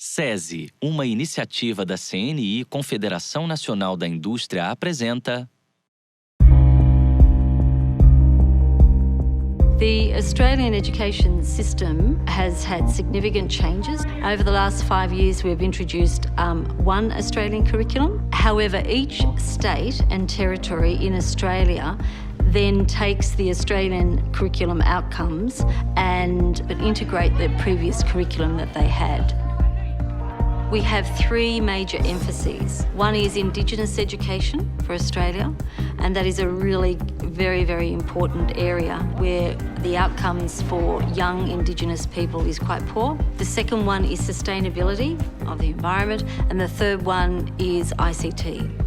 SESI, uma iniciativa da CNI, Confederação Nacional da Indústria, apresenta... The Australian education system has had significant changes. Over the last 5 years, we've introduced one Australian curriculum. However, each state and territory in Australia then takes the Australian curriculum outcomes and integrate the previous curriculum that they had. We have three major emphases. One is Indigenous education for Australia, and that is a really very, very important area where the outcomes for young Indigenous people is quite poor. The second one is sustainability of the environment, and the third one is ICT.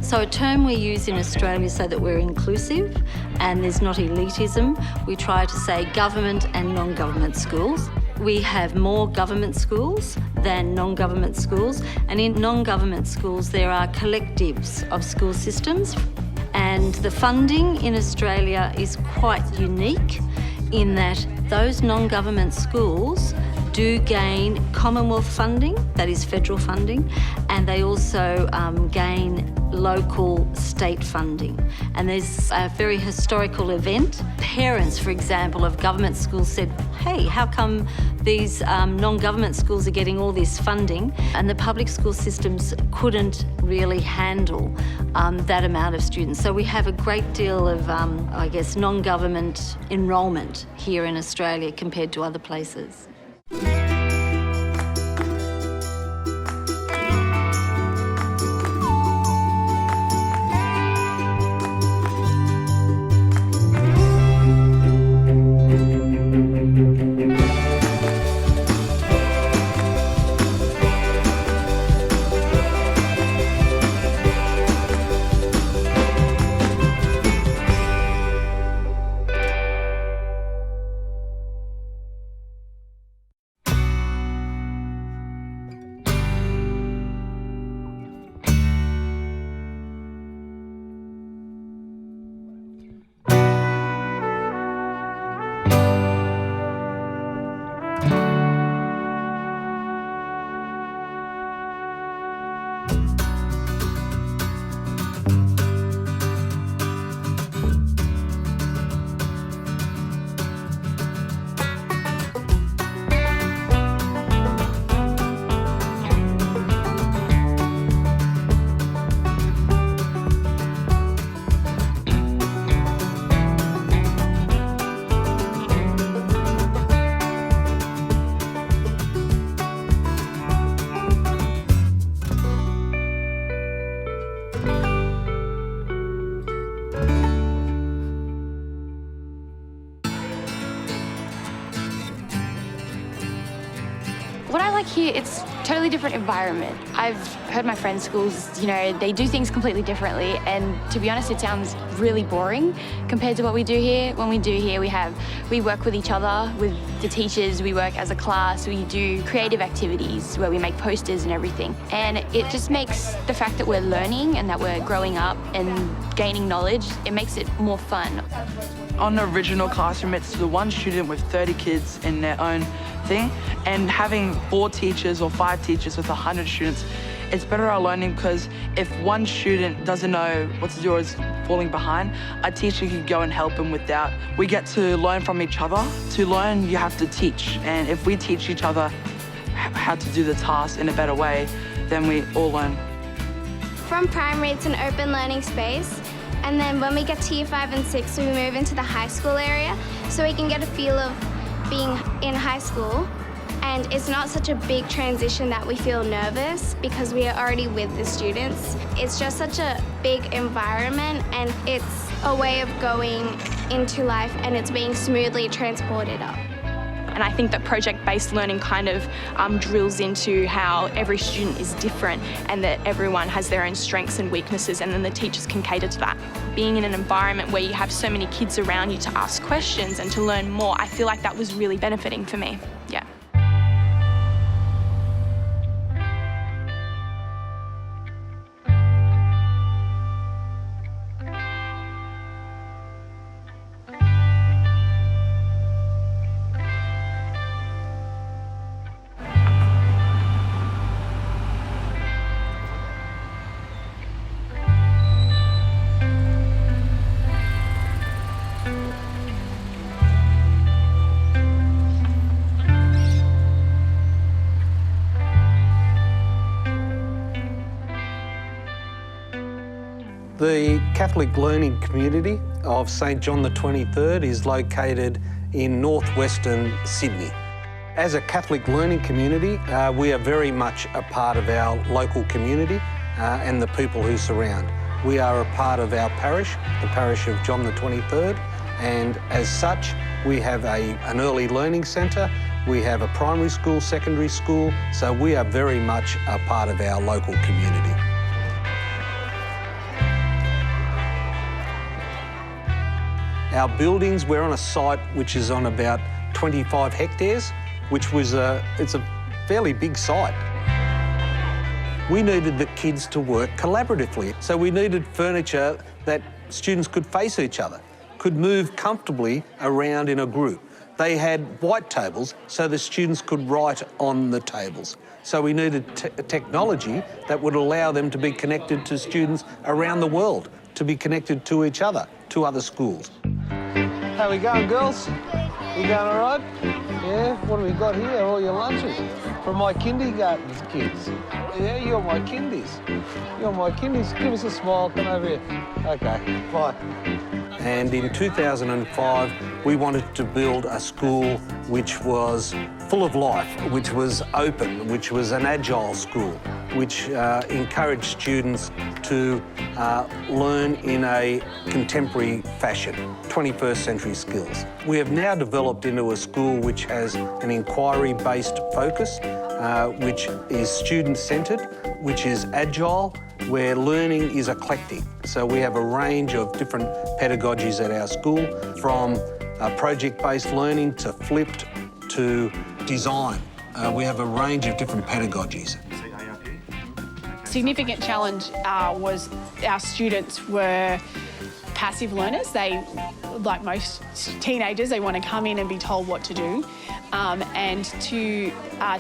So a term we use in Australia so that we're inclusive and there's not elitism, we try to say government and non-government schools. We have more government schools than non-government schools, and in non-government schools there are collectives of school systems, and the funding in Australia is quite unique in that those non-government schools do gain Commonwealth funding, that is federal funding, and they also gain local state funding. And there's a very historical event. Parents, for example, of government schools said, hey, how come these non-government schools are getting all this funding? And the public school systems couldn't really handle that amount of students. So we have a great deal of, non-government enrolment here in Australia compared to other places. What I like here, it's a totally different environment. I've heard my friends' schools, they do things completely differently, and to be honest, it sounds really boring compared to what we do here. When we do here, we work with each other, with the teachers, we work as a class, we do creative activities where we make posters and everything. And it just makes the fact that we're learning and that we're growing up and gaining knowledge, it makes it more fun. On an original classroom, it's the one student with 30 kids in their own thing, and having 4 teachers or 5 teachers with 100 students, it's better at learning because if one student doesn't know what to do or is falling behind, a teacher can go and help them with that. We get to learn from each other. To learn, you have to teach, and if we teach each other how to do the task in a better way, then we all learn. From primary, it's an open learning space. And then when we get to year 5 and 6, we move into the high school area so we can get a feel of being in high school. And it's not such a big transition that we feel nervous because we are already with the students. It's just such a big environment, and it's a way of going into life, and it's being smoothly transported up. And I think that project-based learning kind of drills into how every student is different and that everyone has their own strengths and weaknesses, and then the teachers can cater to that. Being in an environment where you have so many kids around you to ask questions and to learn more, I feel like that was really benefiting for me, yeah. The Catholic learning community of St John the 23rd is located in northwestern Sydney. As a Catholic learning community, we are very much a part of our local community and the people who surround. We are a part of our parish, the parish of John the 23rd, and as such, we have an early learning centre, we have a primary school, secondary school, so we are very much a part of our local community. Our buildings, we're on a site which is on about 25 hectares, which was it's a fairly big site. We needed the kids to work collaboratively, so we needed furniture that students could face each other, could move comfortably around in a group. They had white tables so the students could write on the tables. So we needed technology that would allow them to be connected to students around the world, to be connected to each other, to other schools. How we going, girls? You going all right? Yeah, what have we got here? All your lunches from my kindergarten kids. Yeah, you're my kindies. You're my kindies. Give us a smile, come over here. Okay, bye. And in 2005, we wanted to build a school which was full of life, which was open, which was an agile school, which encouraged students to learn in a contemporary fashion, 21st century skills. We have now developed into a school which has an inquiry-based focus, which is student-centred, which is agile, where learning is eclectic. So we have a range of different pedagogies at our school, from project-based learning to flipped to design. We have a range of different pedagogies. Significant challenge was our students were passive learners. They, like most teenagers, they want to come in and be told what to do. And to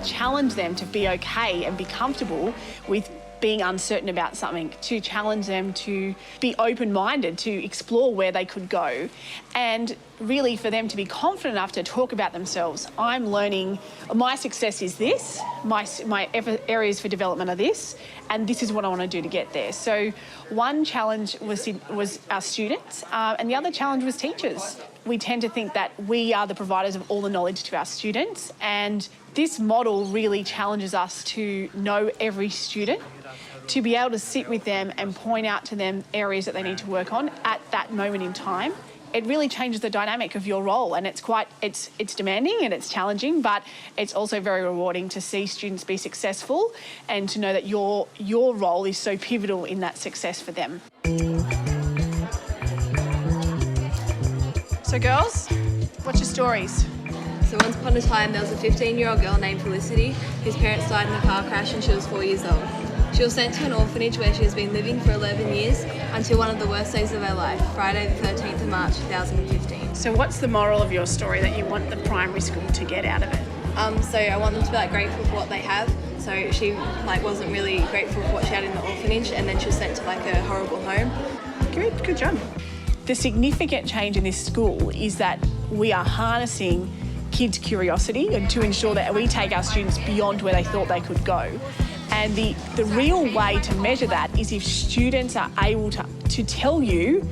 challenge them to be okay and be comfortable with being uncertain about something, to challenge them to be open-minded, to explore where they could go, and really for them to be confident enough to talk about themselves. I'm learning, my success is this, my areas for development are this, and this is what I want to do to get there. So one challenge was our students, and the other challenge was teachers. We tend to think that we are the providers of all the knowledge to our students, and this model really challenges us to know every student, to be able to sit with them and point out to them areas that they need to work on at that moment in time. It really changes the dynamic of your role, and it's demanding and it's challenging, but it's also very rewarding to see students be successful and to know that your role is so pivotal in that success for them. So girls, what's your stories? So once upon a time, there was a 15-year-old girl named Felicity whose parents died in a car crash and she was 4 years old. She was sent to an orphanage where she has been living for 11 years until one of the worst days of her life, Friday the 13th of March 2015. So what's the moral of your story that you want the primary school to get out of it? So I want them to be grateful for what they have. So she wasn't really grateful for what she had in the orphanage, and then she was sent to a horrible home. Good job. The significant change in this school is that we are harnessing kids' curiosity and to ensure that we take our students beyond where they thought they could go. And the real way to measure that is if students are able to tell you,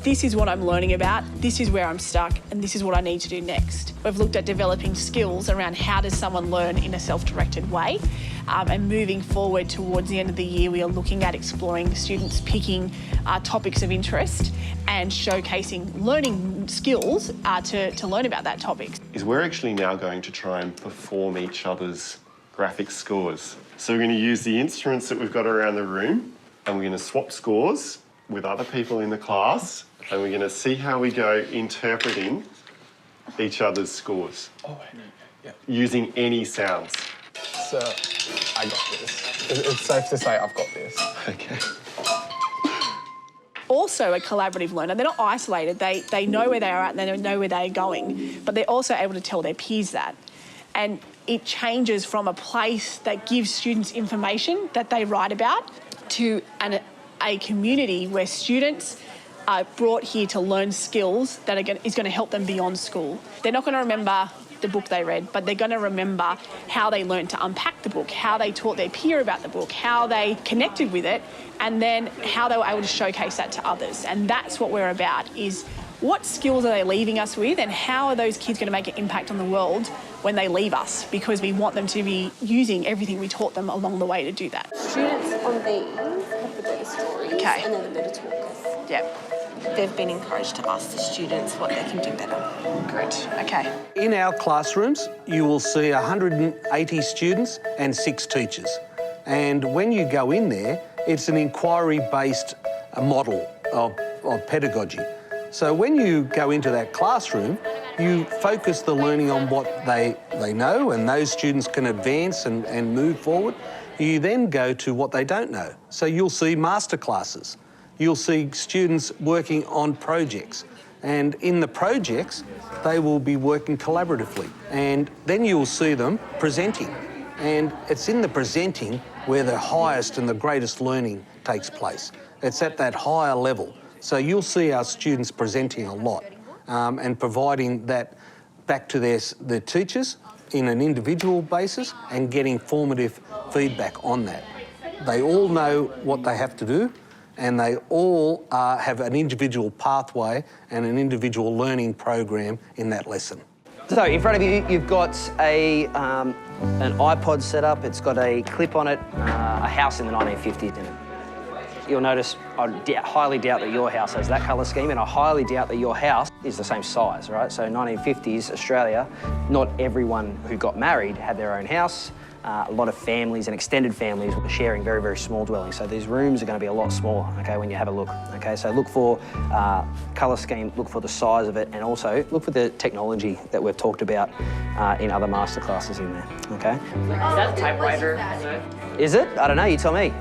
this is what I'm learning about, this is where I'm stuck, and this is what I need to do next. We've looked at developing skills around how does someone learn in a self-directed way, and moving forward towards the end of the year, we are looking at exploring students picking topics of interest and showcasing learning skills to learn about that topic. We're actually now going to try and perform each other's graphic scores. So we're going to use the instruments that we've got around the room, and we're going to swap scores with other people in the class, and we're going to see how we go interpreting each other's scores. Oh, yeah. Using any sounds. So, I got this. It's safe to say I've got this. Okay. Also a collaborative learner. They're not isolated. They know where they are at and they know where they're going, but they're also able to tell their peers that. And it changes from a place that gives students information that they write about to a community where students are brought here to learn skills that is going to help them beyond school. They're not going to remember the book they read, but they're going to remember how they learned to unpack the book, how they taught their peer about the book, how they connected with it, and then how they were able to showcase that to others. And that's what we're about, is what skills are they leaving us with, and how are those kids going to make an impact on the world when they leave us, because we want them to be using everything we taught them along the way to do that. Students on these have the better stories and they're the better talkers. Yep. They've been encouraged to ask the students what they can do better. Good, okay. In our classrooms, you will see 180 students and 6 teachers. And when you go in there, it's an inquiry-based model of pedagogy. So when you go into that classroom, you focus the learning on what they know, and those students can advance and move forward. You then go to what they don't know. So you'll see masterclasses. You'll see students working on projects. And in the projects, they will be working collaboratively. And then you'll see them presenting. And it's in the presenting where the highest and the greatest learning takes place. It's at that higher level. So you'll see our students presenting a lot and providing that back to their teachers in an individual basis and getting formative feedback on that. They all know what they have to do, and they all have an individual pathway and an individual learning program in that lesson. So in front of you, you've got an iPod set up. It's got a clip on it, a house in the 1950s in it. You'll notice, I highly doubt that your house has that colour scheme, and I highly doubt that your house is the same size, right? So 1950s Australia, not everyone who got married had their own house. A lot of families and extended families were sharing very, very small dwellings. So these rooms are going to be a lot smaller, okay, when you have a look. Okay, so look for colour scheme, look for the size of it, and also look for the technology that we've talked about in other masterclasses in there, okay? Is that a typewriter? Is it? I don't know, you tell me.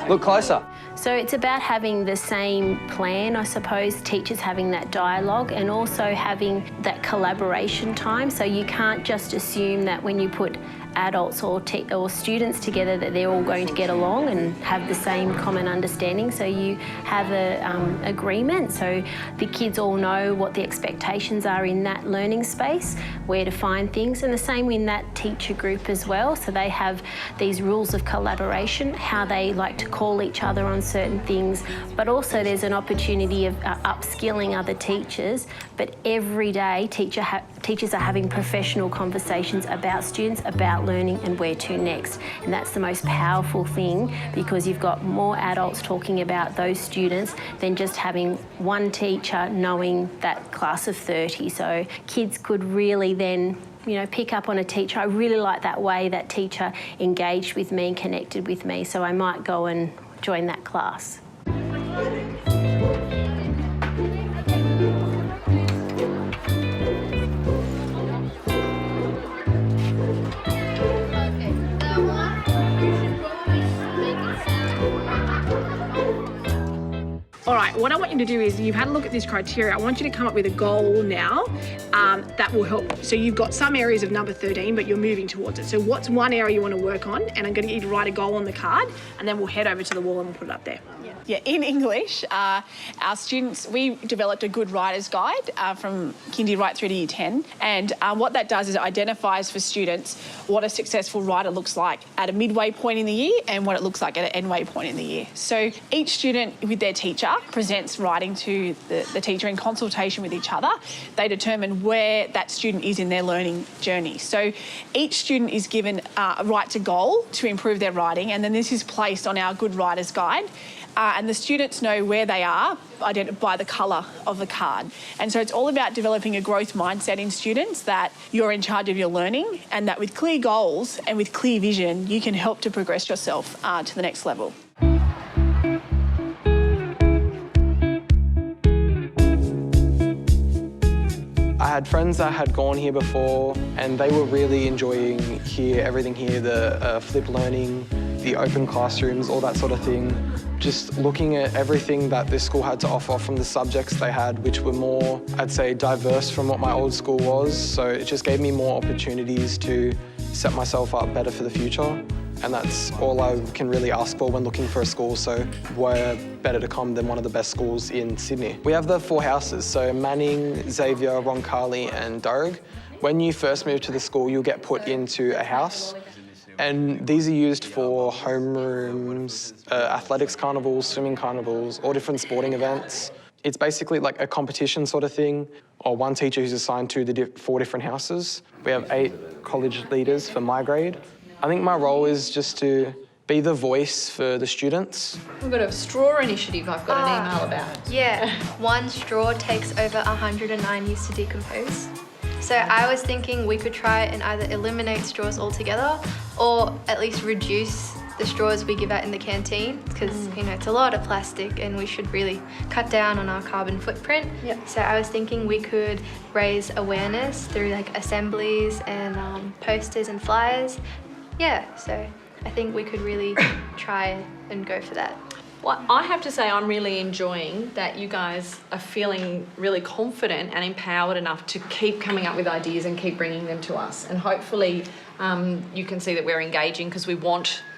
Look closer. So it's about having the same plan, I suppose, teachers having that dialogue and also having that collaboration time. So you can't just assume that when you put adults or students together that they're all going to get along and have the same common understanding. So you have an agreement, so the kids all know what the expectations are in that learning space, where to find things, and the same in that teacher group as well. So they have these rules of collaboration, how they like to call each other on certain things, but also there's an opportunity of upskilling other teachers. But every day teachers are having professional conversations about students, about learning and where to next. And that's the most powerful thing, because you've got more adults talking about those students than just having one teacher knowing that class of 30. So kids could really then, you know, pick up on a teacher. I really like that way that teacher engaged with me and connected with me, so I might go and join that class. All right, what I want you to do is, you've had a look at this criteria. I want you to come up with a goal now that will help. So you've got some areas of number 13, but you're moving towards it. So what's one area you want to work on? And I'm going to get you to write a goal on the card, and then we'll head over to the wall and we'll put it up there. Yeah, in English, our students, we developed a good writer's guide from kindy right through to year 10. And what that does is it identifies for students what a successful writer looks like at a midway point in the year and what it looks like at an endway point in the year. So each student with their teacher presents writing to the teacher in consultation with each other. They determine where that student is in their learning journey. So each student is given a right to goal to improve their writing, and then this is placed on our good writer's guide. And the students know where they are by the colour of the card. And so it's all about developing a growth mindset in students, that you're in charge of your learning, and that with clear goals and with clear vision, you can help to progress yourself to the next level. I had friends that had gone here before, and they were really enjoying everything here, the flipped learning, the open classrooms, all that sort of thing. Just looking at everything that this school had to offer from the subjects they had, which were more, I'd say, diverse from what my old school was. So it just gave me more opportunities to set myself up better for the future. and that's all I can really ask for when looking for a school, so we're better to come than one of the best schools in Sydney. We have the 4 houses, so Manning, Xavier, Roncalli and Durg. When you first move to the school, you'll get put into a house, and these are used for homerooms, athletics carnivals, swimming carnivals, all different sporting events. It's basically like a competition sort of thing, or one teacher who's assigned to the 4 different houses. We have 8 college leaders for my grade. I think my role is just to be the voice for the students. We've got a straw initiative I've got an email about. Yeah, 1 straw takes over 109 years to decompose. So I was thinking we could try and either eliminate straws altogether or at least reduce the straws we give out in the canteen, because you know it's a lot of plastic and we should really cut down on our carbon footprint. Yep. So I was thinking we could raise awareness through like assemblies and posters and flyers. Yeah, so I think we could really try and go for that. Well, I have to say I'm really enjoying that you guys are feeling really confident and empowered enough to keep coming up with ideas and keep bringing them to us. And hopefully you can see that we're engaging, because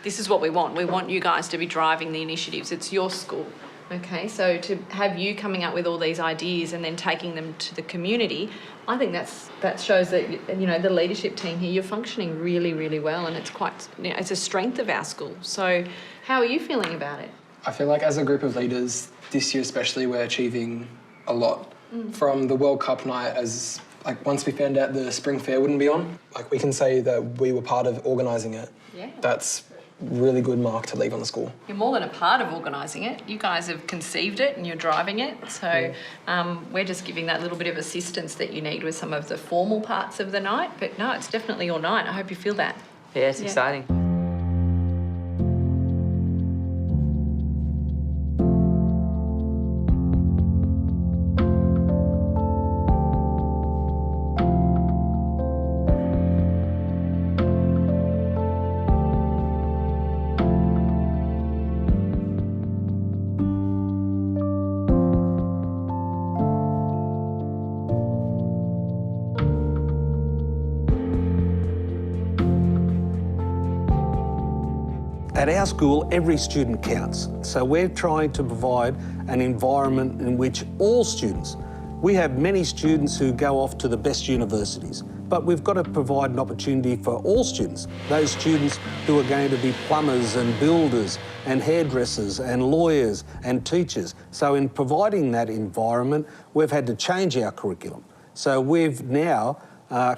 this is what we want. We want you guys to be driving the initiatives. It's your school, okay? So to have you coming up with all these ideas and then taking them to the community, I think that shows that, you know, the leadership team here, you're functioning really, really well, and it's quite, you know, it's a strength of our school. So how are you feeling about it? I feel like as a group of leaders, this year especially, we're achieving a lot. From the World Cup night, as like once we found out the spring fair wouldn't be on, like we can say that we were part of organising it. Yeah. That's really good mark to leave on the school. You're more than a part of organising it. You guys have conceived it and you're driving it. So we're just giving that little bit of assistance that you need with some of the formal parts of the night. But no, it's definitely your night. I hope you feel that. Yeah, it's exciting. At our school, every student counts. So we're trying to provide an environment in which all students, we have many students who go off to the best universities, but we've got to provide an opportunity for all students, those students who are going to be plumbers and builders and hairdressers and lawyers and teachers. So in providing that environment, we've had to change our curriculum. So we've now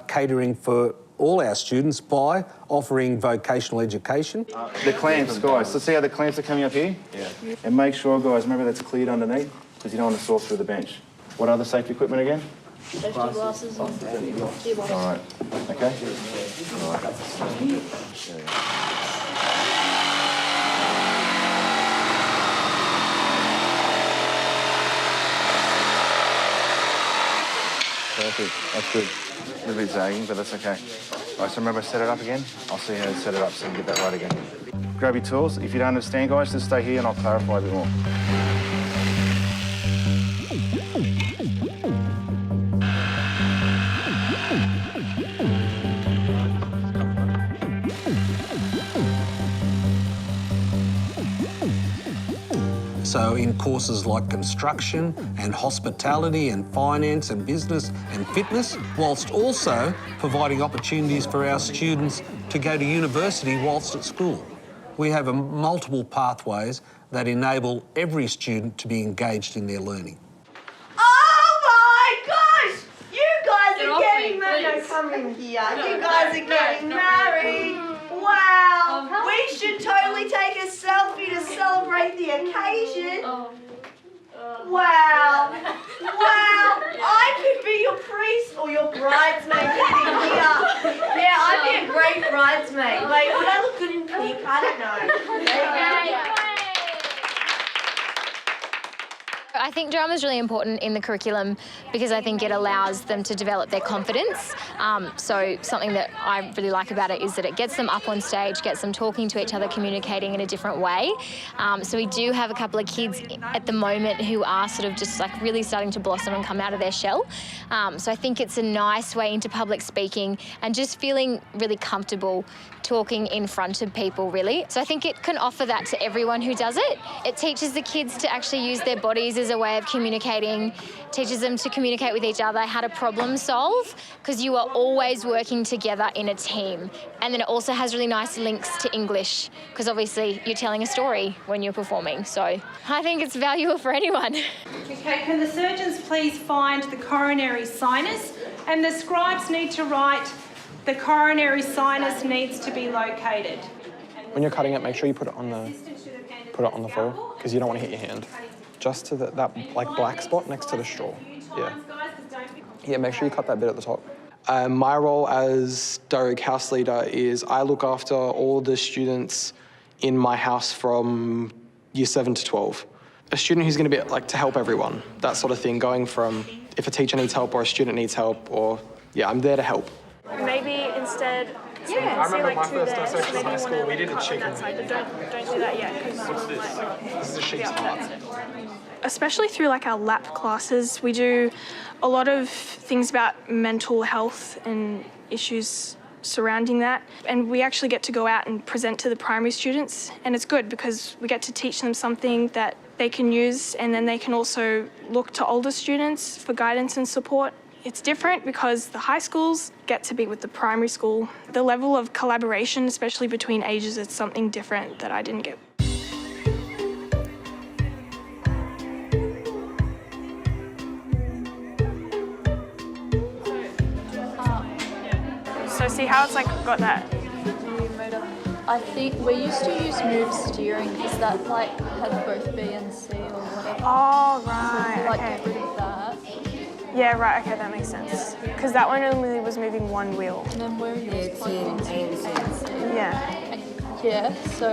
catering for all our students by offering vocational education. The clamps, guys. Let's see how the clamps are coming up here. Yeah. And make sure, guys, remember that's cleared underneath, because you don't want to saw through the bench. What other safety equipment again? Safety glasses and gearbox. All right. Okay. All right. Perfect. That's good. A little bit zagging, but that's okay. All right, so remember, set it up again. I'll see how to set it up so you can get that right again. Grab your tools. If you don't understand, guys, just stay here and I'll clarify a bit more. So in courses like construction and hospitality and finance and business and fitness, whilst also providing opportunities for our students to go to university whilst at school. We have multiple pathways that enable every student to be engaged in their learning. Oh my gosh! You guys are getting married. Come in here. You guys are getting married. Wow! We should totally take a selfie to celebrate the occasion. Wow! Wow! I could be your priest or your bridesmaid here. Yeah, I'd be a great bridesmaid. Wait, would I look good in pink? I don't know. I I think drama is really important in the curriculum because I think it allows them to develop their confidence. So something that I really like about it is that it gets them up on stage, gets them talking to each other, communicating in a different way. So we do have a couple of kids at the moment who are sort of just like really starting to blossom and come out of their shell. So I think it's a nice way into public speaking and just feeling really comfortable talking in front of people, really. So I think it can offer that to everyone who does it. It teaches the kids to actually use their bodies as a way of communicating, teaches them to communicate with each other, how to problem solve, because you are always working together in a team. And then it also has really nice links to English, because obviously you're telling a story when you're performing. So I think it's valuable for anyone. Okay, can the surgeons please find the coronary sinus, and the scribes need to write the coronary sinus needs to be located. When you're cutting it, make sure you put it on the floor because you don't want to hit your hand. Just to that like black spot next to the straw. Yeah, make sure you cut that bit at the top. My role as Dogue house leader is I look after all the students in my house from year 7 to 12. A student who's going to be like to help everyone, that sort of thing, going from if a teacher needs help or a student needs help, or yeah, I'm there to help. Maybe instead, so you I can see remember like my two first there, so dissection in maybe high you school, want we to did a cut on chicken. that side, but don't do that yet. What's this? This is a sheep's heart. Especially through like our lap classes, we do a lot of things about mental health and issues surrounding that. And we actually get to go out and present to the primary students, and it's good because we get to teach them something that they can use, and then they can also look to older students for guidance and support. It's different because the high schools get to be with the primary school. The level of collaboration, especially between ages, is something different that I didn't get. So see how it's like got that? I think we used to use move steering because that like had both B and C or whatever. Oh, right, So like okay. get rid of that. Yeah, right, okay, that makes sense. Because that one only was moving one wheel. And then where yours plugged into A and C. Yeah. Yeah, so,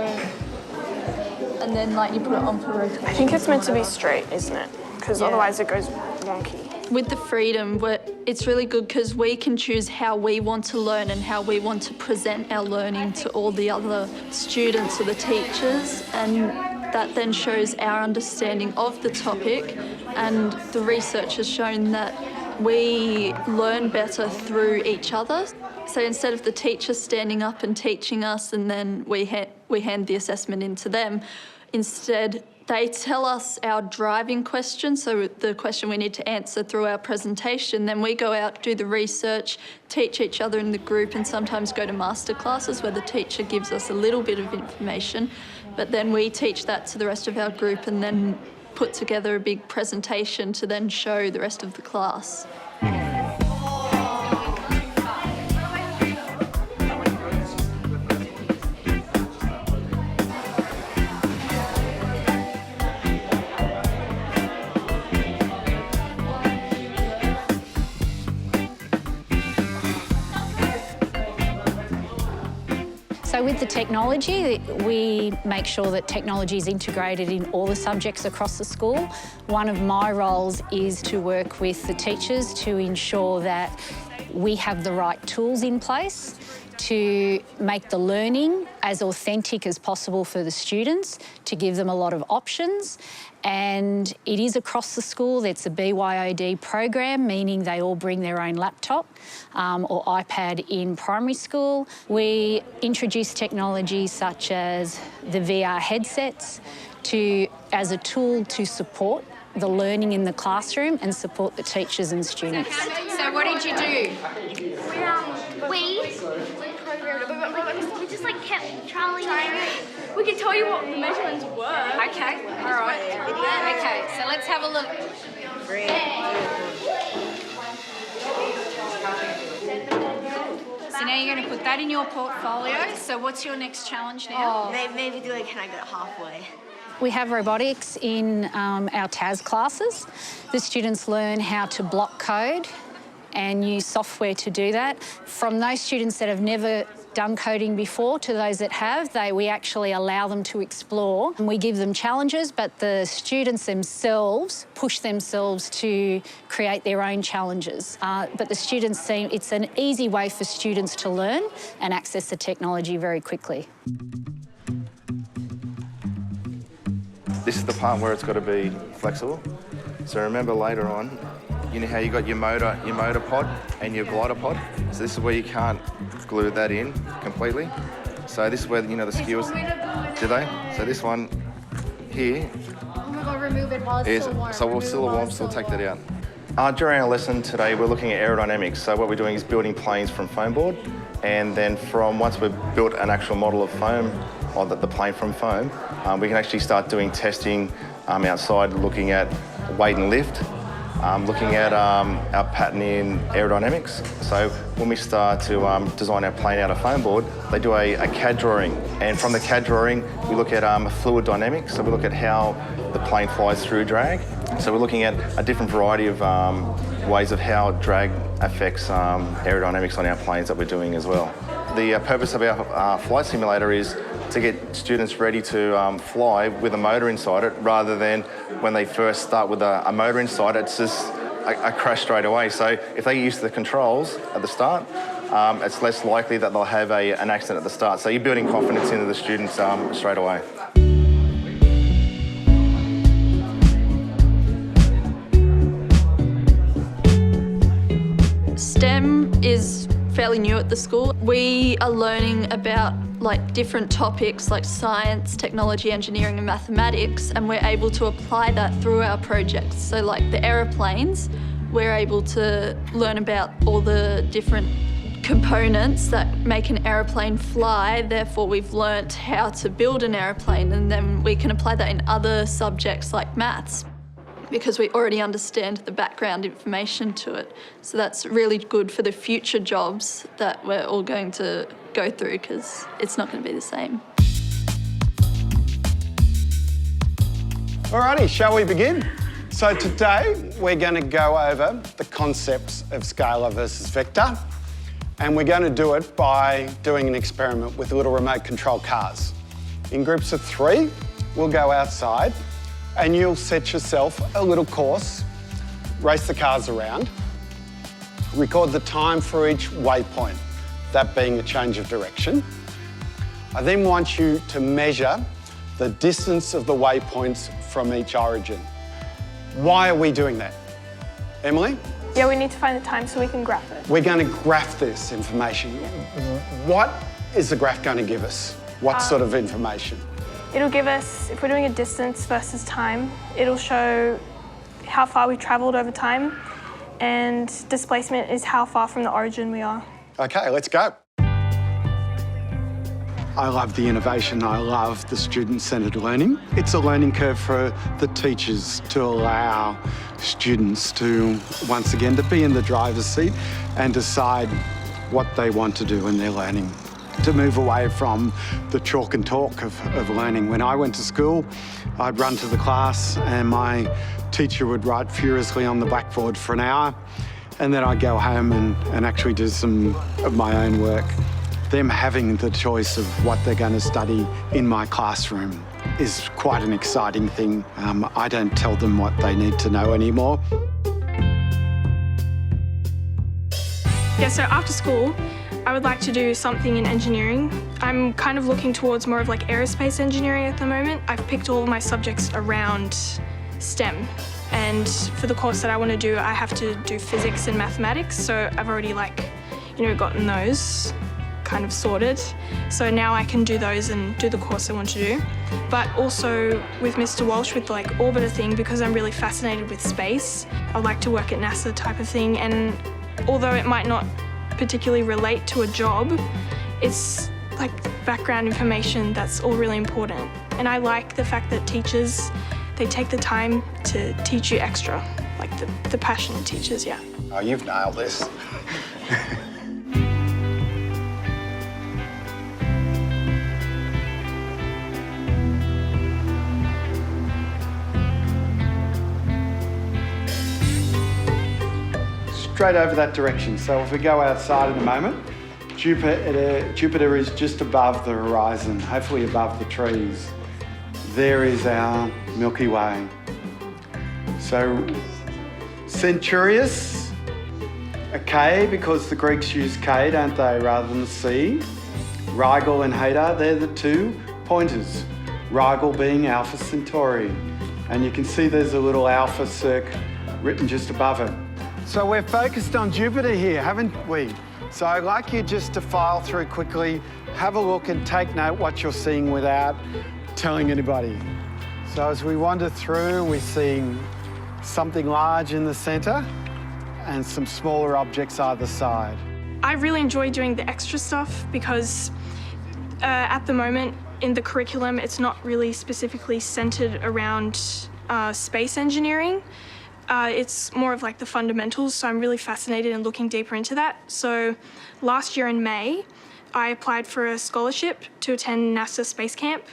and then like you put it on for rotation. I think it's meant to be straight, isn't it? Because otherwise it goes wonky. With the freedom, it's really good because we can choose how we want to learn and how we want to present our learning to all the other students or the teachers, and that then shows our understanding of the topic, and the research has shown that we learn better through each other. So instead of the teacher standing up and teaching us and then we hand the assessment in to them, instead they tell us our driving question, so the question we need to answer through our presentation. Then we go out, do the research, teach each other in the group, and sometimes go to master classes where the teacher gives us a little bit of information, but then we teach that to the rest of our group and then put together a big presentation to then show the rest of the class. So with the technology, we make sure that technology is integrated in all the subjects across the school. One of my roles is to work with the teachers to ensure that we have the right tools in place to make the learning as authentic as possible for the students, to give them a lot of options. And it is across the school. It's a BYOD program, meaning they all bring their own laptop or iPad in primary school. We introduce technology such as the VR headsets as a tool to support the learning in the classroom and support the teachers and students. So what did you do? We programmed it, but we just like kept trialing it. We can tell you what the measurements were. Okay, all right. Okay, so let's have a look. So now you're going to put that in your portfolio. So what's your next challenge now? Maybe do it, can I get it halfway? We have robotics in our TAS classes. The students learn how to block code and use software to do that. From those students that have never done coding before, to those that have, we actually allow them to explore. And we give them challenges, but the students themselves push themselves to create their own challenges. But the students it's an easy way for students to learn and access the technology very quickly. This is the part where it's got to be flexible. So remember later on, you know how you got your motor pod and your glider pod? So this is where you can't glue that in completely. So this is where, you know, the skills... Do they? So this one here... I'm going to go remove it while it's still warm. So we'll still warm, so we'll take that out. During our lesson today, we're looking at aerodynamics. So what we're doing is building planes from foam board, and then once we've built an actual model of foam, or the plane from foam, we can actually start doing testing outside, looking at weight and lift, looking at our pattern in aerodynamics. So when we start to design our plane out of foam board, they do a CAD drawing. And from the CAD drawing, we look at fluid dynamics. So we look at how the plane flies through drag. So we're looking at a different variety of ways of how drag affects aerodynamics on our planes that we're doing as well. The purpose of our flight simulator is to get students ready to fly with a motor inside it, rather than when they first start with a motor inside it, it's just a crash straight away. So if they get used to the controls at the start, it's less likely that they'll have an accident at the start. So you're building confidence into the students straight away. STEM is fairly new at the school. We are learning about different topics like science, technology, engineering and mathematics, and we're able to apply that through our projects. So like the aeroplanes, we're able to learn about all the different components that make an aeroplane fly. Therefore, we've learnt how to build an aeroplane, and then we can apply that in other subjects like maths, because we already understand the background information to it. So that's really good for the future jobs that we're all going to go through, because it's not going to be the same. Alrighty, shall we begin? So today we're going to go over the concepts of scalar versus vector, and we're going to do it by doing an experiment with little remote control cars. In groups of 3, we'll go outside and you'll set yourself a little course, race the cars around, record the time for each waypoint, that being a change of direction. I then want you to measure the distance of the waypoints from each origin. Why are we doing that? Emily? Yeah, we need to find the time so we can graph it. We're going to graph this information. What is the graph going to give us? What sort of information? It'll give us, if we're doing a distance versus time, it'll show how far we've travelled over time, and displacement is how far from the origin we are. Okay, let's go. I love the innovation. I love the student-centred learning. It's a learning curve for the teachers to allow students to, once again, to be in the driver's seat and decide what they want to do in their learning, to move away from the chalk and talk of learning. When I went to school, I'd run to the class and my teacher would write furiously on the blackboard for an hour, and then I'd go home and actually do some of my own work. Them having the choice of what they're going to study in my classroom is quite an exciting thing. I don't tell them what they need to know anymore. Yeah, so after school, I would like to do something in engineering. I'm kind of looking towards more of like aerospace engineering at the moment. I've picked all of my subjects around STEM. And for the course that I want to do, I have to do physics and mathematics. So I've already gotten those kind of sorted. So now I can do those and do the course I want to do. But also with Mr. Walsh, with the orbiter thing, because I'm really fascinated with space, I'd like to work at NASA type of thing. And although it might not particularly relate to a job, it's like background information that's all really important. And I like the fact that teachers, they take the time to teach you extra, like the passionate teachers, yeah. Oh, you've nailed this. Straight over that direction. So if we go outside in a moment, Jupiter is just above the horizon, hopefully above the trees. There is our Milky Way. So Centaurus, a K, because the Greeks use K, don't they, rather than C. Rigel and Hadar, they're the two pointers. Rigel being Alpha Centauri. And you can see there's a little Alpha circ written just above it. So we're focused on Jupiter here, haven't we? So I'd like you just to file through quickly, have a look and take note what you're seeing without telling anybody. So as we wander through, we're seeing something large in the centre and some smaller objects either side. I really enjoy doing the extra stuff because at the moment in the curriculum, it's not really specifically centred around space engineering. It's more of like the fundamentals, so I'm really fascinated in looking deeper into that. So last year in May, I applied for a scholarship to attend NASA Space Camp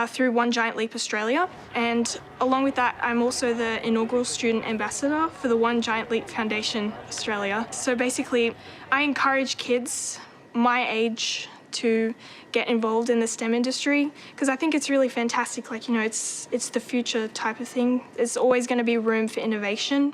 through One Giant Leap Australia. And along with that, I'm also the inaugural student ambassador for the One Giant Leap Foundation Australia. So basically, I encourage kids my age to get involved in the STEM industry because I think it's really fantastic. Like, you know, it's the future type of thing. There's always going to be room for innovation.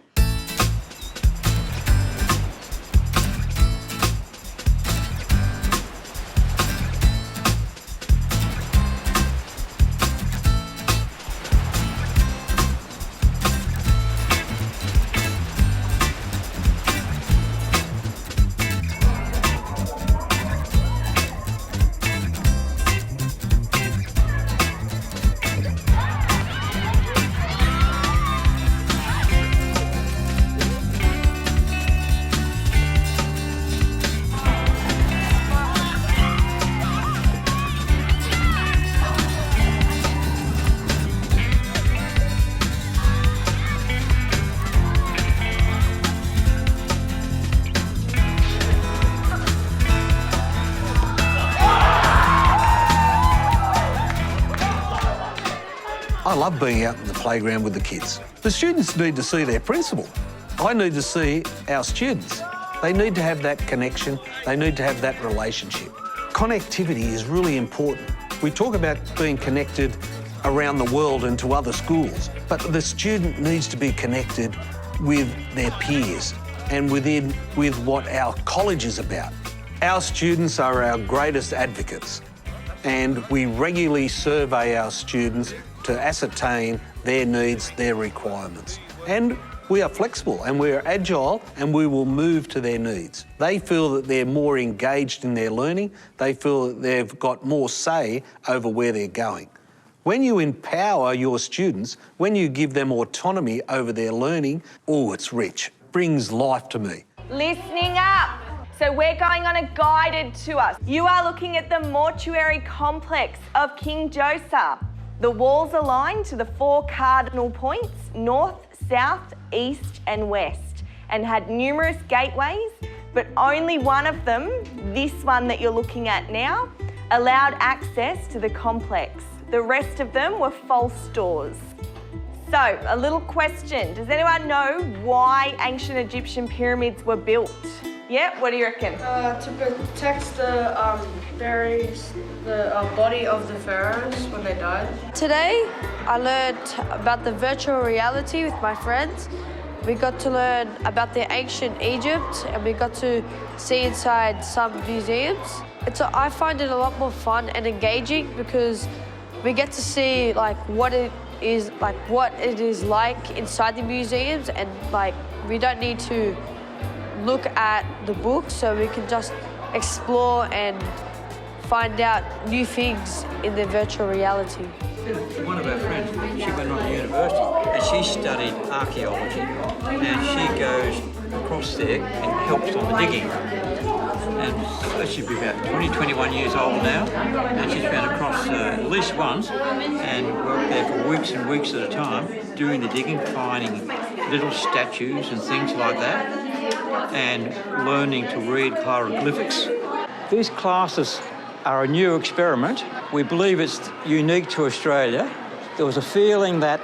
I love being out in the playground with the kids. The students need to see their principal. I need to see our students. They need to have that connection. They need to have that relationship. Connectivity is really important. We talk about being connected around the world and to other schools, but the student needs to be connected with their peers and with what our college is about. Our students are our greatest advocates, and we regularly survey our students to ascertain their needs, their requirements. And we are flexible and we are agile and we will move to their needs. They feel that they're more engaged in their learning. They feel that they've got more say over where they're going. When you empower your students, when you give them autonomy over their learning, oh, it's rich. It brings life to me. Listening up. So we're going on a guided tour. You are looking at the mortuary complex of King Joseph. The walls align to the 4 cardinal points, north, south, east and west, and had numerous gateways, but only one of them, this one that you're looking at now, allowed access to the complex. The rest of them were false doors. So, a little question. Does anyone know why ancient Egyptian pyramids were built? Yeah, what do you reckon? To protect the body of the pharaohs when they died. Today, I learned about the virtual reality with my friends. We got to learn about the ancient Egypt, and we got to see inside some museums. I find it a lot more fun and engaging because we get to see what it is like inside the museums, and we don't need to look at the book, so we can just explore and find out new things in the virtual reality. One of our friends, she went on to university and she studied archaeology, and she goes across there and helps on the digging. And she'd be about 20, 21 years old now, and she's been across at least once and worked there for weeks and weeks at a time doing the digging, finding little statues and things like that, and learning to read hieroglyphics. These classes are a new experiment. We believe it's unique to Australia. There was a feeling that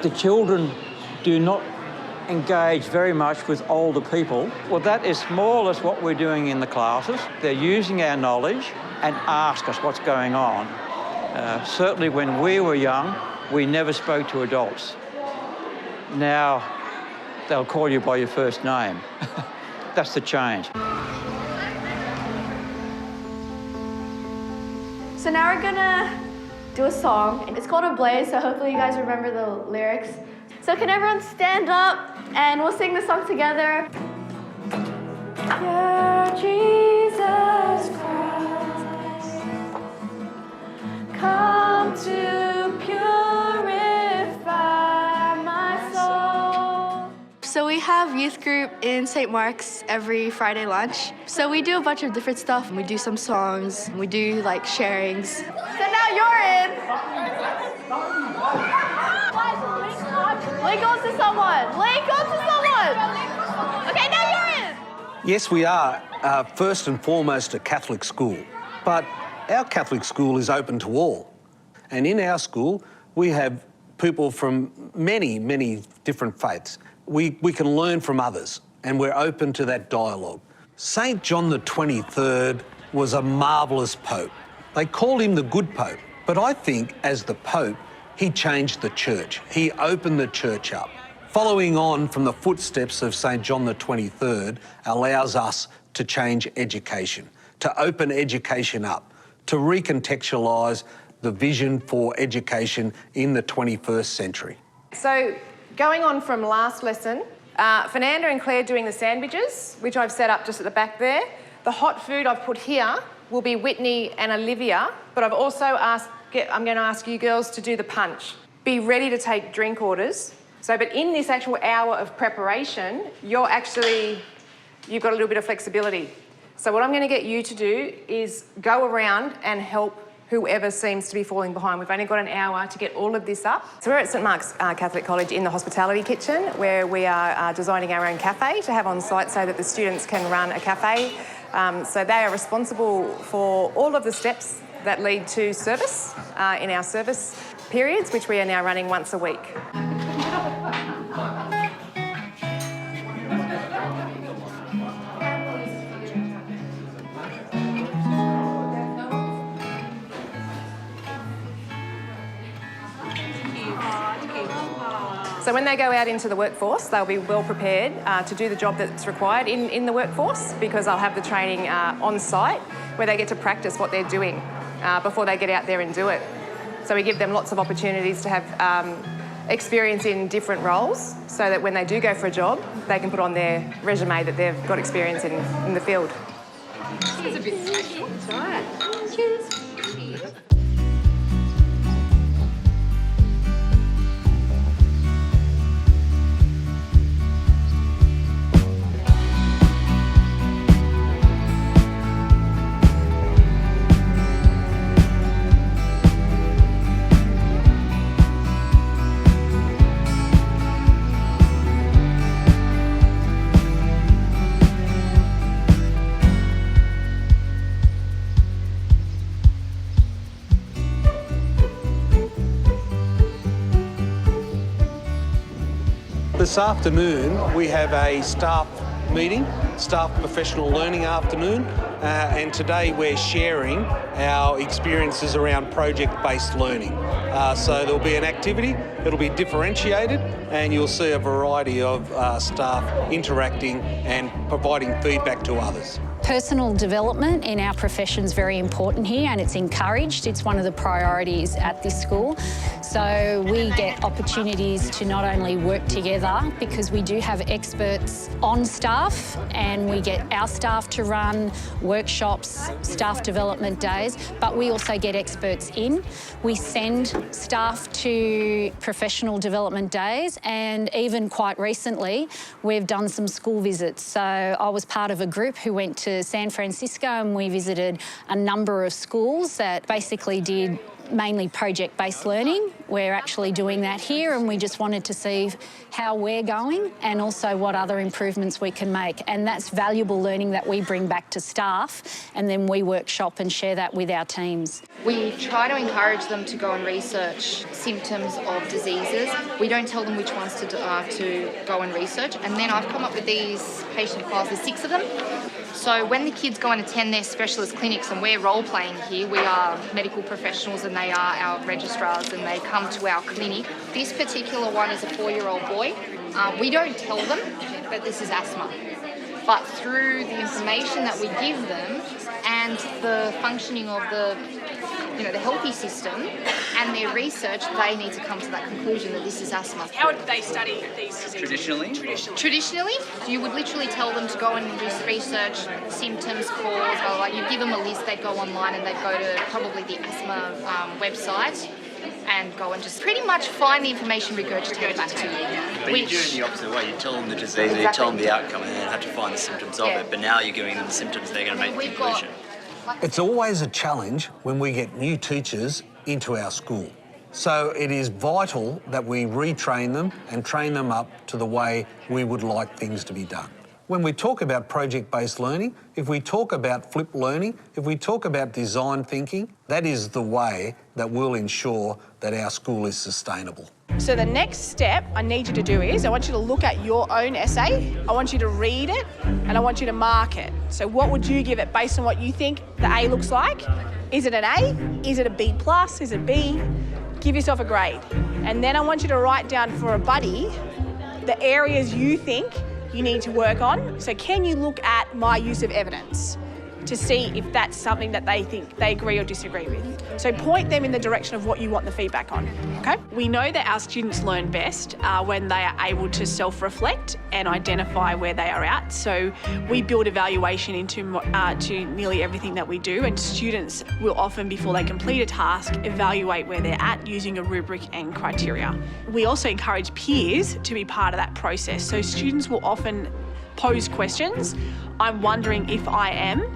the children do not engage very much with older people. Well, that is more or less what we're doing in the classes. They're using our knowledge and ask us what's going on. Certainly when we were young, we never spoke to adults. Now, they'll call you by your first name. That's the change. So now we're gonna do a song. It's called Ablaze, so hopefully you guys remember the lyrics. So can everyone stand up and we'll sing the song together. Dear Jesus Christ, come to purify my soul. So we have youth group in St. Mark's every Friday lunch. So we do a bunch of different stuff. We do some songs, we do like sharings. So now you're in. Link on to someone. Link on to someone. Okay, now you're in. Yes, we are first and foremost a Catholic school, but our Catholic school is open to all. And in our school, we have people from many, many different faiths. We can learn from others, and we're open to that dialogue. St. John the 23rd was a marvellous Pope. They called him the Good Pope, but I think as the Pope, he changed the church. He opened the church up. Following on from the footsteps of St. John the 23rd allows us to change education, to open education up, to recontextualise the vision for education in the 21st century. So, going on from last lesson, Fernanda and Claire doing the sandwiches, which I've set up just at the back there. The hot food I've put here will be Whitney and Olivia, but I've also I'm going to ask you girls to do the punch. Be ready to take drink orders. So, but in this actual hour of preparation, you've got a little bit of flexibility. So what I'm going to get you to do is go around and help whoever seems to be falling behind. We've only got an hour to get all of this up. So we're at St Mark's Catholic College in the hospitality kitchen, where we are designing our own cafe to have on site so that the students can run a cafe. So they are responsible for all of the steps that lead to service in our service periods, which we are now running once a week. So when they go out into the workforce, they'll be well prepared to do the job that's required in the workforce, because I'll have the training on site where they get to practice what they're doing before they get out there and do it. So we give them lots of opportunities to have experience in different roles, so that when they do go for a job, they can put on their resume that they've got experience in the field. This is a bit special. That's right. Cheers. This afternoon we have a staff meeting, staff professional learning afternoon, and today we're sharing our experiences around project-based learning. So there'll be an activity, it'll be differentiated, and you'll see a variety of staff interacting and providing feedback to others. Personal development in our profession is very important here, and it's encouraged. It's one of the priorities at this school. So we get opportunities to not only work together, because we do have experts on staff, and we get our staff to run workshops, staff development days, but we also get experts in. We send staff to professional development days, and even quite recently, we've done some school visits. So I was part of a group who went to San Francisco, and we visited a number of schools that basically did mainly project-based learning. We're actually doing that here, and we just wanted to see how we're going and also what other improvements we can make. And that's valuable learning that we bring back to staff, and then we workshop and share that with our teams. We try to encourage them to go and research symptoms of diseases. We don't tell them which ones to go and research. And then I've come up with these patient files, there's 6 of them. So when the kids go and attend their specialist clinics, and we're role-playing here, we are medical professionals and they are our registrars, and they come to our clinic. This particular one is a 4-year-old boy. We don't tell them that this is asthma, but through the information that we give them and the functioning of the healthy system and their research, they need to come to that conclusion that this is asthma. How would they study these diseases? Traditionally, you would literally tell them to go and do research, symptoms, cause, blah, blah, blah. You'd give them a list, they'd go online and they'd go to probably the asthma website and go and just pretty much find the information, regurgitate it back to you. But you do it in the opposite way. You tell them the disease, you tell them the outcome, and then have to find the symptoms of it. But now you're giving them the symptoms, they're going to make the conclusion. It's always a challenge when we get new teachers into our school. So it is vital that we retrain them and train them up to the way we would like things to be done. When we talk about project-based learning, if we talk about flipped learning, if we talk about design thinking, that is the way that will ensure that our school is sustainable. So the next step I need you to do is I want you to look at your own essay, I want you to read it, and I want you to mark it. So what would you give it based on what you think the A looks like? Is it an A? Is it a B+? Is it B? Give yourself a grade. And then I want you to write down for a buddy the areas you think you need to work on. So can you look at my use of evidence to see if that's something that they think they agree or disagree with? So point them in the direction of what you want the feedback on, okay? We know that our students learn best when they are able to self-reflect and identify where they are at. So we build evaluation into to nearly everything that we do, and students will often, before they complete a task, evaluate where they're at using a rubric and criteria. We also encourage peers to be part of that process. So students will often pose questions. I'm wondering if I am,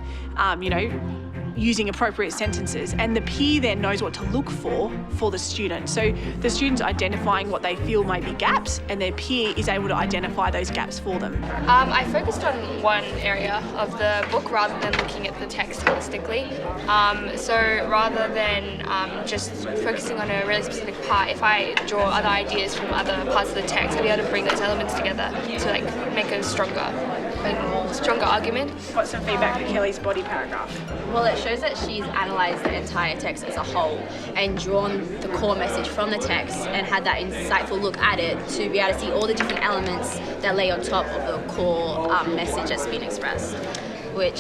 using appropriate sentences, and the peer then knows what to look for the student. So the student's identifying what they feel may be gaps, and their peer is able to identify those gaps for them. I focused on one area of the book rather than looking at the text holistically. So rather than just focusing on a really specific part, if I draw other ideas from other parts of the text, I'll be able to bring those elements together to make a stronger argument. Got some feedback for Kelly's body paragraph. Well, it shows that she's analysed the entire text as a whole and drawn the core message from the text and had that insightful look at it to be able to see all the different elements that lay on top of the core message that's been expressed, which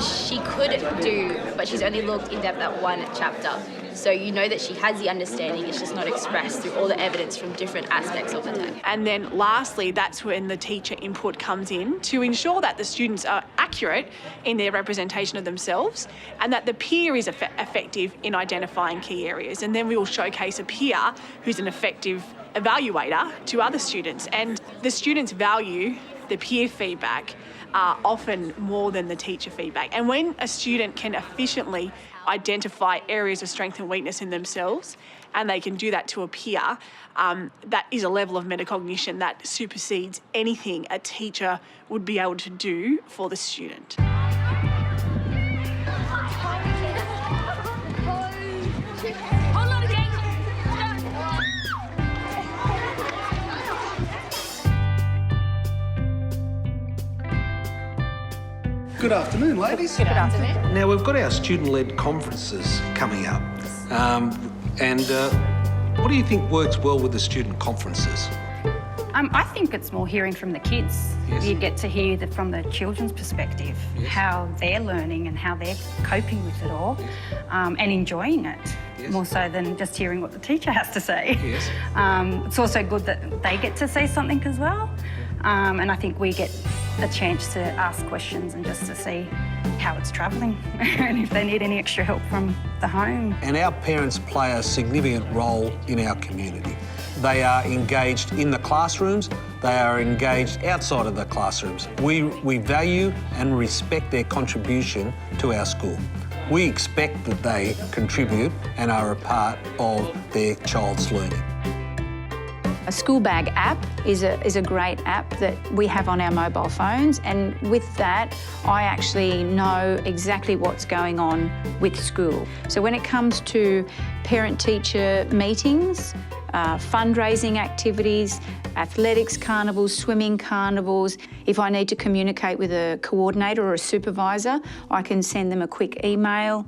she could do, but she's only looked in depth at one chapter. So you know that she has the understanding, it's just not expressed through all the evidence from different aspects of the text. And then lastly, that's when the teacher input comes in to ensure that the students are accurate in their representation of themselves and that the peer is effective in identifying key areas. And then we will showcase a peer who's an effective evaluator to other students. And the students value the peer feedback often more than the teacher feedback. And when a student can efficiently identify areas of strength and weakness in themselves, and they can do that to a peer, that is a level of metacognition that supersedes anything a teacher would be able to do for the student. Good afternoon, ladies. Good afternoon. Now, we've got our student-led conferences coming up. What do you think works well with the student conferences? I think it's more hearing from the kids. Yes. You get to hear from the children's perspective, yes, how they're learning and how they're coping with it all, and enjoying it, yes, more so than just hearing what the teacher has to say. Yes. It's also good that they get to say something as well, and I think we get a chance to ask questions and just to see how it's travelling and if they need any extra help from the home. And our parents play a significant role in our community. They are engaged in the classrooms, they are engaged outside of the classrooms. We value and respect their contribution to our school. We expect that they contribute and are a part of their child's learning. A school bag app is a great app that we have on our mobile phones, and with that I actually know exactly what's going on with school. So when it comes to parent-teacher meetings, fundraising activities, athletics carnivals, swimming carnivals, if I need to communicate with a coordinator or a supervisor, I can send them a quick email,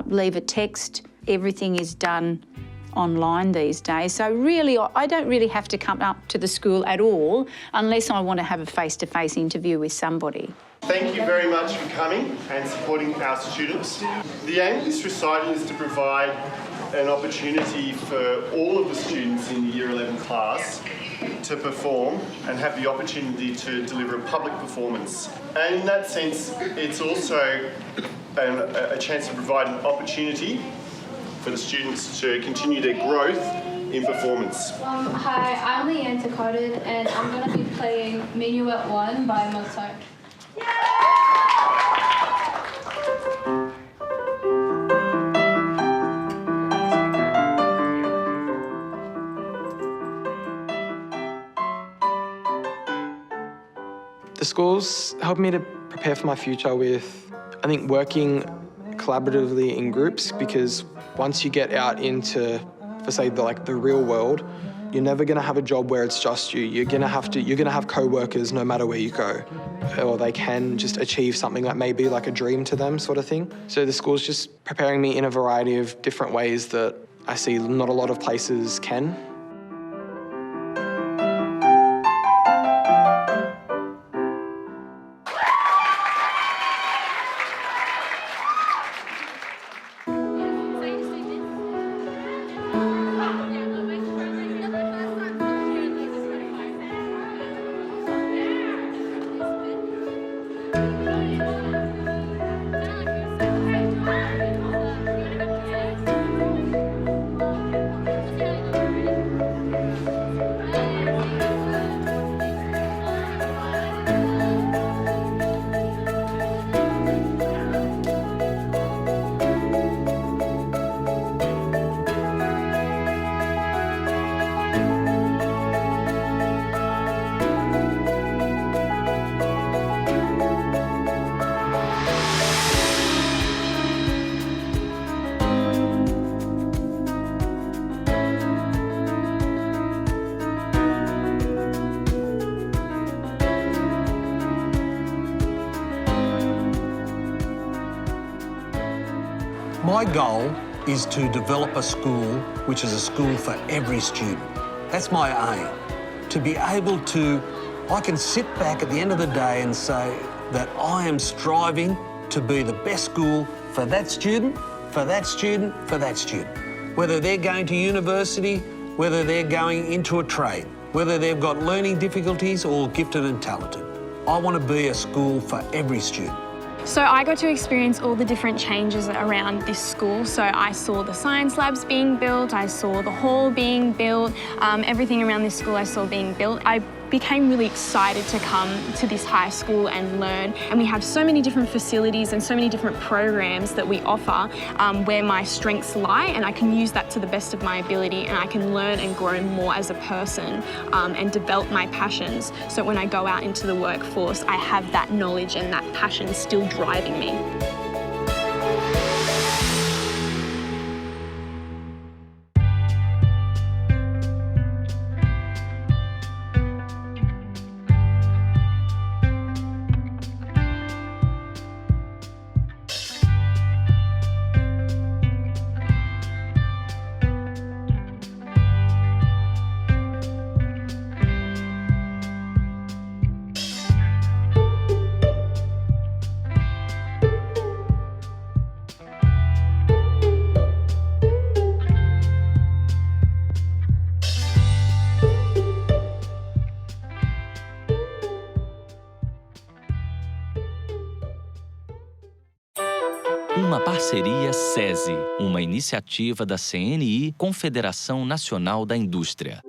leave a text. Everything is done online these days. So really, I don't really have to come up to the school at all unless I want to have a face-to-face interview with somebody. Thank you very much for coming and supporting our students. The aim of this recital is to provide an opportunity for all of the students in the Year 11 class to perform and have the opportunity to deliver a public performance. And in that sense, it's also a chance to provide an opportunity for the students to continue their growth in performance. Hi, I'm Leanne Takardin, and I'm going to be playing Minuet 1 by Mozart. The schools helped me to prepare for my future with, I think, working collaboratively in groups, because once you get out into, for say, the real world, you're never going to have a job where it's just you. You're going to have co-workers no matter where you go, or they can just achieve something that may be like a dream to them, sort of thing. So the school's just preparing me in a variety of different ways that I see not a lot of places can. My goal is to develop a school which is a school for every student. That's my aim. To be able to, I can sit back at the end of the day and say that I am striving to be the best school for that student, for that student, for that student. Whether they're going to university, whether they're going into a trade, whether they've got learning difficulties or gifted and talented. I want to be a school for every student. So I got to experience all the different changes around this school. So I saw the science labs being built, I saw the hall being built, everything around this school I saw being built. I became really excited to come to this high school and learn. And we have so many different facilities and so many different programs that we offer where my strengths lie, and I can use that to the best of my ability, and I can learn and grow more as a person and develop my passions. So when I go out into the workforce, I have that knowledge and that passion still driving me. Uma parceria SESI, uma iniciativa da CNI, Confederação Nacional da Indústria.